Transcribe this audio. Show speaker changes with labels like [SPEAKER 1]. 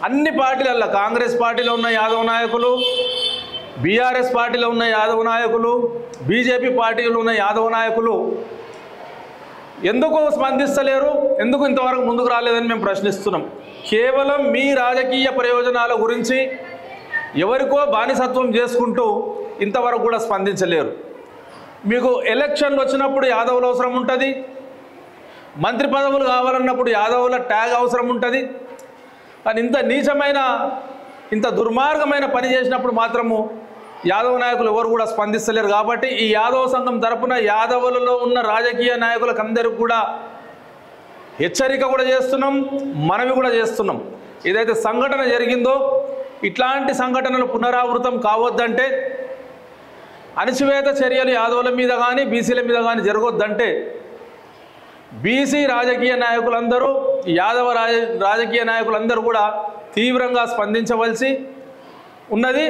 [SPEAKER 1] అన్ని పార్టీలల్లో కాంగ్రెస్ పార్టీలో ఉన్న యాదవ నాయకులు, బీఆర్ఎస్ పార్టీలో ఉన్న యాదవ నాయకులు, బీజేపీ పార్టీలో ఉన్న యాదవ నాయకులు ఎందుకు స్పందిస్తలేరు, ఎందుకు ఇంతవరకు ముందుకు రాలేదని మేము ప్రశ్నిస్తున్నాం. కేవలం మీ రాజకీయ ప్రయోజనాల గురించి ఎవరికో బానిసత్వం చేసుకుంటూ ఇంతవరకు కూడా స్పందించలేరు. మీకు ఎలక్షన్లు వచ్చినప్పుడు యాదవుల అవసరం ఉంటుంది, మంత్రి పదవులు కావాలన్నప్పుడు యాదవుల ట్యాగ్ అవసరం ఉంటుంది. కానీ ఇంత నీచమైన, ఇంత దుర్మార్గమైన పని చేసినప్పుడు మాత్రము యాదవ నాయకులు ఎవరు కూడా స్పందిస్తలేరు. కాబట్టి ఈ యాదవ సంఘం తరపున యాదవులలో ఉన్న రాజకీయ నాయకులకు అందరికీ కూడా హెచ్చరిక కూడా చేస్తున్నాం, మనవి కూడా చేస్తున్నాం. ఏదైతే సంఘటన జరిగిందో ఇట్లాంటి సంఘటనలు పునరావృతం కావద్దంటే, అణచివేత చర్యలు యాదవుల మీద కానీ బీసీల మీద కానీ జరగొద్దంటే బీసీ రాజకీయ నాయకులందరూ, యాదవ రాజకీయ నాయకులందరూ కూడా తీవ్రంగా స్పందించవలసి ఉన్నది.